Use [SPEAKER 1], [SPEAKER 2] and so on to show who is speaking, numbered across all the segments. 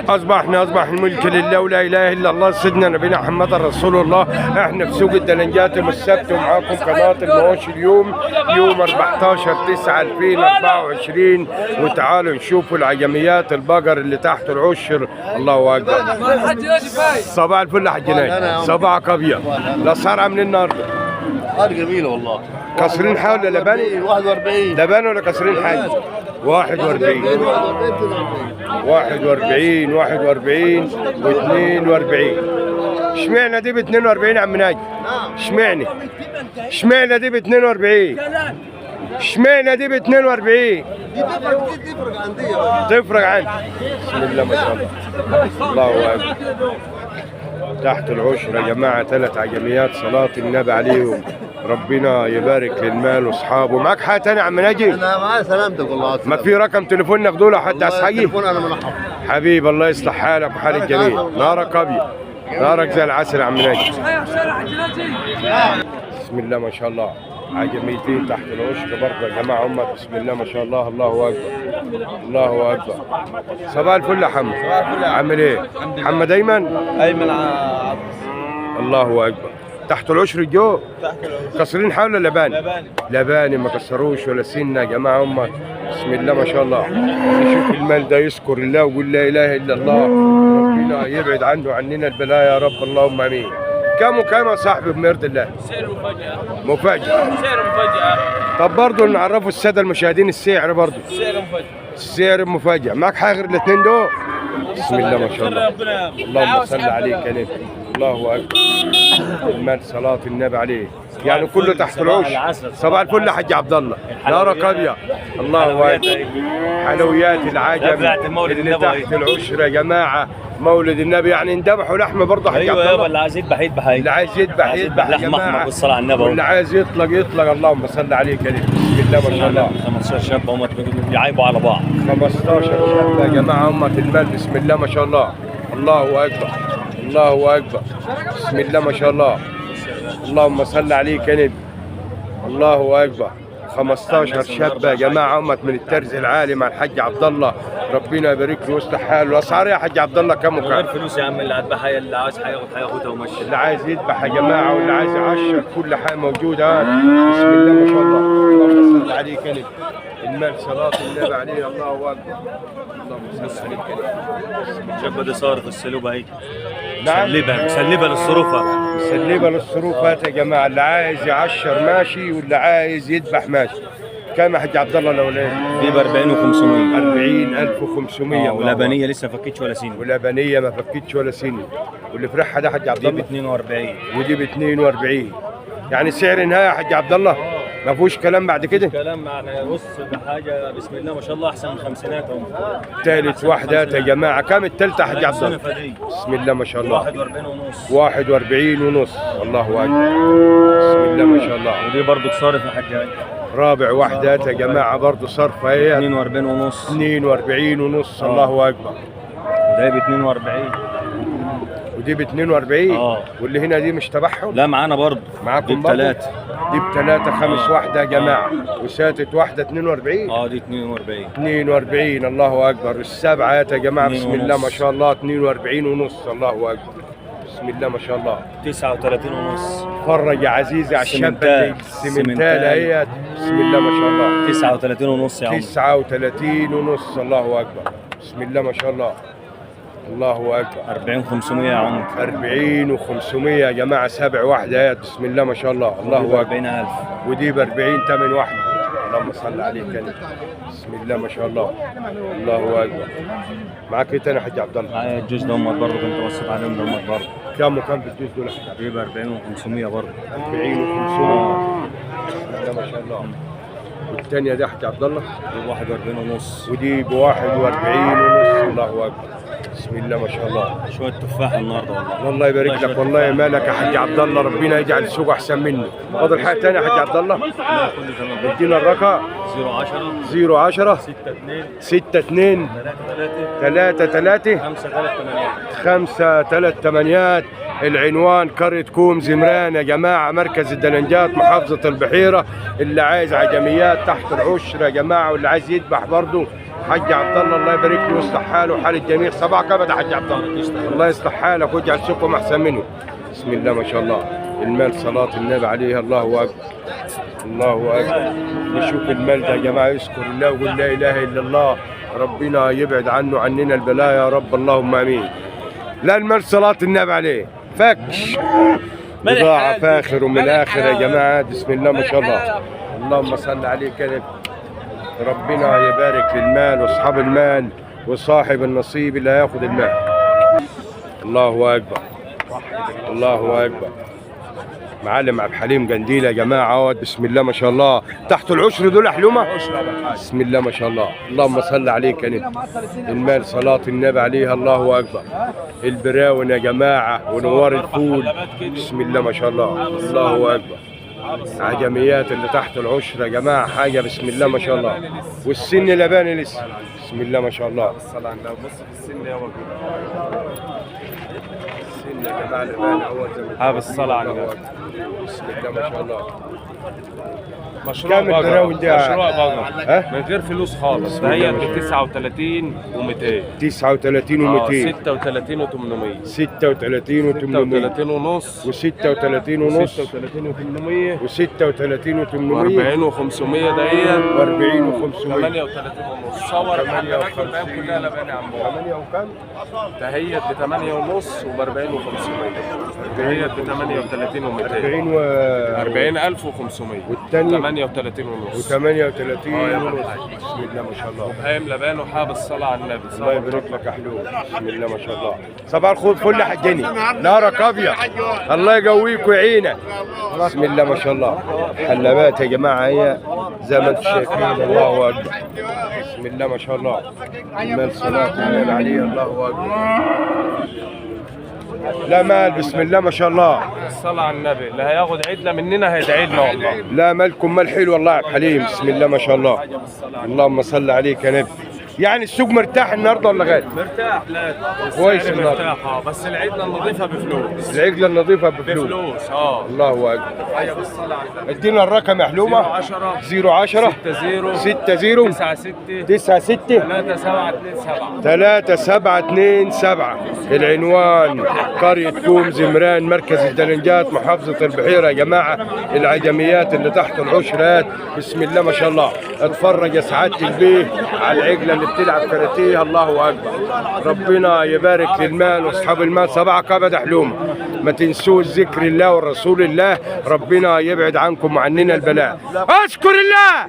[SPEAKER 1] اصبح الملك لله ولا اله الا الله، سيدنا نبينا محمد رسول الله. احنا في سوق الدلنجات يوم السبت، ومعاكم قناه المواشي اليوم يوم 14/9/2024. وتعالوا نشوفوا العجميات البقر اللي تحت العشر. الله اكبر. صباح الفل يا حاج ناجي، صباحك ابيض. الاسعار عاملين النهارده؟
[SPEAKER 2] اسعار جميله والله.
[SPEAKER 1] كسرين حاجه ولا لبن؟
[SPEAKER 2] 41
[SPEAKER 1] لبن ولا كسرين حاجه؟ 41 41 و42. اشمعنى دي ب 42 يا عم ناجي؟ اشمعنى دي ب 42؟ اشمعنى دي ب 42؟
[SPEAKER 2] تفرق عن دي.
[SPEAKER 1] تفرق عندي. بسم الله ما شاء الله. الله اكبر. تحت العشر يا جماعه 3 عجميات، صلاه النبي عليهم. ربنا يبارك للمال واصحابه. معاك حاجه ثانيه يا عم ناجي؟
[SPEAKER 2] انا معايا سلامتك والله.
[SPEAKER 1] ما في رقم تليفون ناخده له حد عايز حاجه؟
[SPEAKER 2] تليفون انا منحب
[SPEAKER 1] حبيبي الله يصلح حالك وحال الجميع. نهارك ابيض، نهارك زي العسل يا عم ناجي. بسم الله ما شاء الله. عجميتين تحت العشر برضه يا جماعه هم. بسم الله ما شاء الله. الله اكبر، الله اكبر. صباح الفل يا حمد. عامل ايه؟ محمد ايمن. الله اكبر. تحت العشر الجو كسرين حول ولا لباني؟ لباني ما كسروش ولا سنه يا جماعه هم. بسم الله ما شاء الله. يشوف المال ده يذكر الله ويقول لا اله الا الله، ربنا يبعد عنه عننا البلاء يا رب، اللهم امين. كم وكم يا صاحبي بمرض الله؟
[SPEAKER 3] سعر مفاجأة.
[SPEAKER 1] مفاجأة.
[SPEAKER 3] سعر مفاجأة.
[SPEAKER 1] طب برضه نعرفوا الساده المشاهدين السعر برضه.
[SPEAKER 3] سعر مفاجأة.
[SPEAKER 1] السعر مفاجأة. معك حاجه غير الاثنين دول؟ بسم الله ما شاء الله. اللهم صل عليك يا نبي. الله اكبر. المال صلاه النبي عليه، يعني كله تحت العشر. صباح الفل يا حاج عبد الله. نهارك ابيض. الله اكبر. حلويات العجم اللي تحت العشر يا جماعه. مولد النبي يعني اندبحوا لحمه برضه حاج عبد الله.
[SPEAKER 3] ايوه اللي عايز يذبح يذبح.
[SPEAKER 1] اللي عايز يذبح
[SPEAKER 3] لحمه احمر بالصلاه على النبي.
[SPEAKER 1] واللي عايز يطلق. اللهم صل عليك يا نبي. بسم الله ما شاء الله.
[SPEAKER 3] 15 شاب هم بيعيبوا على بعض.
[SPEAKER 1] 15 شاب يا جماعه هم في المال. بسم الله ما شاء الله. الله اكبر، الله اكبر. بسم الله ما شاء الله. اللهم صل عليك يا نبي. الله اكبر. 15 شاب يا جماعه هم من الترز العالي مع الحاج عبد الله. ربنا يبارك له ويصلح حاله. الاسعار يا حاج عبد الله كم وكم؟
[SPEAKER 3] غير فلوس يا عم. اللي هذبح اللي عايز هياخدها ومشي.
[SPEAKER 1] اللي عايز يذبح يا جماعه واللي عايز يعشر كل حاجه موجوده. بسم الله ما شاء الله. اللهم صل عليك يا نبي. المال صلاه النبي عليه. الله اكبر. اللهم صل عليك يا نبي.
[SPEAKER 3] شاب دي صارف السلوبه اهي.
[SPEAKER 1] نعم.
[SPEAKER 3] مسلبه للصروفه.
[SPEAKER 1] مسلبه للصروفات يا جماعه. اللي عايز يعشر ماشي واللي عايز يذبح ماشي. كام يا حاج عبد الله الاولاني؟
[SPEAKER 3] دي ب 40,500.
[SPEAKER 1] 40,500.
[SPEAKER 3] ولبنيه لسه فكتش ولا سين.
[SPEAKER 1] ولبنيه ما فكتش ولا سن. واللي فرحها ده حاج عبد
[SPEAKER 3] دي ب
[SPEAKER 1] الله
[SPEAKER 3] 42.
[SPEAKER 1] ودي ب 42. يعني سعر نهايه يا حاج عبد الله ما فيهوش كلام بعد كده.
[SPEAKER 3] كلام معنا. بص بحاجه بسم الله ما شاء الله احسن من خمسينات اهو.
[SPEAKER 1] ثالث وحدات يا جماعه. كام الثالثه يا حاج عبد الله؟ بسم الله ما شاء الله.
[SPEAKER 3] 41 ونص.
[SPEAKER 1] 41 ونص. الله اكبر. بسم الله ما شاء الله.
[SPEAKER 3] ودي برضه صارف يا حاج.
[SPEAKER 1] رابع وحدات يا جماعه برضه صرفه هي
[SPEAKER 3] 42 ونص.
[SPEAKER 1] 42 ونص. الله اكبر.
[SPEAKER 3] ده ب 42.
[SPEAKER 1] ودي ب 42. واللي هنا دي مش تبعهم؟
[SPEAKER 3] لا معانا برضه.
[SPEAKER 1] معاكم
[SPEAKER 3] برضه؟ بثلاثة.
[SPEAKER 1] دي بثلاثة. خمس واحدة يا جماعة. وساتت واحدة 42.
[SPEAKER 3] دي 42.
[SPEAKER 1] 42. الله أكبر. السبعة يا جماعة بسم الله ما شاء الله 42 ونص. الله أكبر. بسم الله ما شاء الله.
[SPEAKER 3] 39 ونص.
[SPEAKER 1] فرج يا عزيزي على الشابة السمنتال اهيت. بسم الله ما شاء الله.
[SPEAKER 3] 39 ونص يا عم.
[SPEAKER 1] 39 ونص. الله أكبر. بسم الله ما شاء الله. الله اكبر.
[SPEAKER 3] 40,500 يا عمر.
[SPEAKER 1] 40,500 يا جماعه. سبع وحدات. بسم الله ما شاء الله. الله اكبر.
[SPEAKER 3] 40,000.
[SPEAKER 1] ودي ب 40 ثمن واحده. اللهم صل عليك يا نبي. بسم الله ما شاء الله. الله اكبر. معاك ايه تاني يا حاج عبد الله؟
[SPEAKER 3] معايا الجوز دومت برضه كنت بصيت عليهم دومت برضه.
[SPEAKER 1] كم وكم في الجوز دول يا حاج؟
[SPEAKER 3] دي ب 40,500 برضه.
[SPEAKER 1] 40,500. بسم الله ما شاء الله. والثانيه دي يا حاج عبد الله؟
[SPEAKER 3] دي ب 41 ونص.
[SPEAKER 1] ودي ب 41 ونص. الله اكبر. بسم الله ما شاء الله.
[SPEAKER 3] شويه تفاح النهارده والله.
[SPEAKER 1] الله يبارك لك. والله مالك يا حاج عبد الله. ربنا يجعل السوق احسن منه. فاضل حاجه ثانيه يا حاج عبد الله؟
[SPEAKER 3] لا كله تمام.
[SPEAKER 1] ادينا الرقم
[SPEAKER 3] 010
[SPEAKER 1] 010
[SPEAKER 3] 62
[SPEAKER 1] 62
[SPEAKER 3] 33
[SPEAKER 1] 33 5 3 8. العنوان قرية كوم زمران يا جماعة، مركز الدلنجات، محافظة البحيرة. اللي عايز عجميات تحت العشر يا جماعة واللي عايز يذبح برضه حاج عبد الله يبارك له ويصلح حاله وحال الجميع. صباح كبد يا حاج عبد الله، الله يصلح حالك ويجعل سوقكم احسن منه. بسم الله ما شاء الله. المال صلاة النبي عليه. الله اكبر الله اكبر. نشوف المال ده يا جماعه، يذكر الله ويقول لا اله الا الله، ربنا يبعد عننا البلاء يا رب، اللهم امين. لا المال صلاة النبي عليه فكش بضاعة فاخر ومن الاخر يا جماعه. بسم الله ما شاء الله. اللهم صل عليه كده. ربنا يبارك للمال واصحاب المال وصاحب النصيب اللي هياخد المال. الله اكبر الله اكبر. معلم عبد الحليم قنديل يا جماعه اهوت. بسم الله ما شاء الله. تحت العشر دول حلومه. بسم الله ما شاء الله. اللهم صل عليه كده. المال صلاه النبي عليها. الله اكبر. البراون يا جماعه ونوار الفول. بسم الله ما شاء الله. الله اكبر. عجميات اللي تحت العشر يا جماعه حاجه. بسم الله ما شاء الله. والسن لباني لسه. بسم الله ما شاء الله. الصلاه على النبي. بص في السن يا ولد. السن يا جماعه لباني اهو.
[SPEAKER 3] بالصلاه على النبي.
[SPEAKER 1] بسم الله ما شاء الله.
[SPEAKER 3] مشروع
[SPEAKER 1] كام البراون ده؟
[SPEAKER 3] مشروع بقر
[SPEAKER 1] ها؟
[SPEAKER 3] من غير فلوس خالص. هي ب 39 و200.
[SPEAKER 1] 39 و200.
[SPEAKER 3] 36 و800.
[SPEAKER 1] 36 و800.
[SPEAKER 3] 36 ونص.
[SPEAKER 1] و36 ونص.
[SPEAKER 3] 36 و800.
[SPEAKER 1] و36 و800.
[SPEAKER 3] و40 و500 دقيقة.
[SPEAKER 1] و40 و500.
[SPEAKER 3] 38 ونص. صور
[SPEAKER 1] 58
[SPEAKER 3] كلها لباني يا عم.
[SPEAKER 1] 8 وكام؟
[SPEAKER 3] دهيت ب 8 ونص وب40 و500. دهيت ب 38 و200.
[SPEAKER 1] 40 و
[SPEAKER 3] 40,500.
[SPEAKER 1] والتاني
[SPEAKER 3] 38 ونص.
[SPEAKER 1] و38 ونص. بسم الله ما شاء الله.
[SPEAKER 3] هايم لبان وحاب الصلاة على النبي.
[SPEAKER 1] الله يبارك لك يا حلو. بسم الله ما شاء الله. صباح الخير فل حجني. نارك ابيض. الله يقويك ويعينك. بسم الله ما شاء الله. حلبات يا جماعه هي زي ما انتم شايفين. الله اكبر. بسم الله ما شاء الله. المال صلاه النبي عليه. الله اكبر. لا مال. بسم الله ما شاء الله.
[SPEAKER 3] الصلاة على النبي. اللي هياخد عدلة مننا هيدعي لنا والله.
[SPEAKER 1] لا مالكم مال حلو والله يا عبد الحليم. بسم الله ما شاء الله. اللهم صل عليك يا نبي. يعني السوق مرتاح النهارده ولا غالي؟
[SPEAKER 3] مرتاح. لا
[SPEAKER 1] كويس
[SPEAKER 3] السعر
[SPEAKER 1] النهارده.
[SPEAKER 3] مرتاح. بس العدلة النظيفة بفلوس.
[SPEAKER 1] العجله النظيفه بفلوس.
[SPEAKER 3] بفلوس
[SPEAKER 1] الله اكبر.
[SPEAKER 3] هيا بالصلاة على النبي.
[SPEAKER 1] ادينا الرقم يا حلومه.
[SPEAKER 3] 010
[SPEAKER 1] 010
[SPEAKER 3] 60
[SPEAKER 1] 60
[SPEAKER 3] 96
[SPEAKER 1] 96
[SPEAKER 3] 3727.
[SPEAKER 1] 3727. العنوان قرية كوم زمران، مركز الدلنجات، محافظة البحيرة يا جماعة. العجميات اللي تحت العشرات. بسم الله ما شاء الله. اتفرج يا سعادة البيه على العجلة اللي بتلعب كاراتيه. الله أكبر. ربنا يبارك للمال واصحاب المال. صباحك ابد حلوم. ما تنسوش ذكر الله ورسول الله. ربنا يبعد عنكم وعننا البلاء. اشكر الله.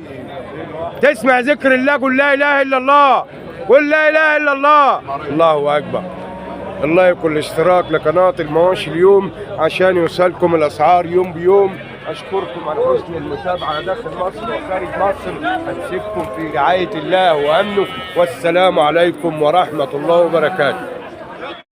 [SPEAKER 1] تسمع ذكر الله قل لا اله الا الله. قل لا اله الا الله. الله اكبر. الله يكون الاشتراك لقناة المواشي اليوم عشان يوصلكم الاسعار يوم بيوم. اشكركم على حسن المتابعة داخل مصر وخارج مصر. اسيبكم في رعاية الله وامنه، والسلام عليكم ورحمة الله وبركاته.